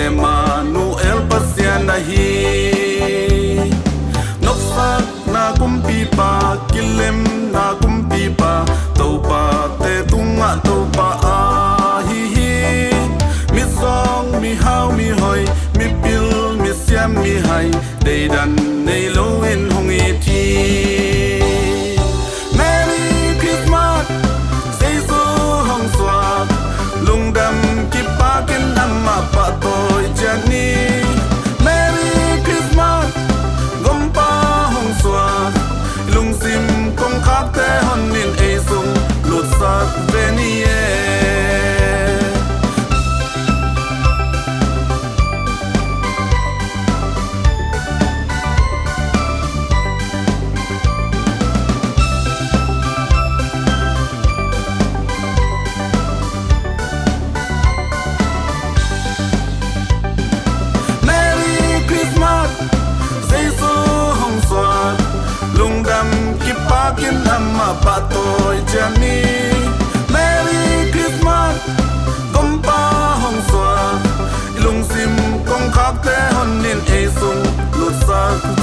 Emmanuel pasian dahi noksak na kumpi pa kilem na kumpi pa topa te tunga topa hi hi mi song mi hao mi hoi mi pil mi siam mi hai dei dan nei lo en hong e ti Merry Christmas say so hong swa lung dam ki pa ken nam ma pa toi jani Merry Christmas gom pa hong swa lung sim kong khak te hon nin e sung lut sak venie Pakin nama patoi jani Merry Christmas gompa hong swa ilung sim kong khak te hon nin e sung lut sak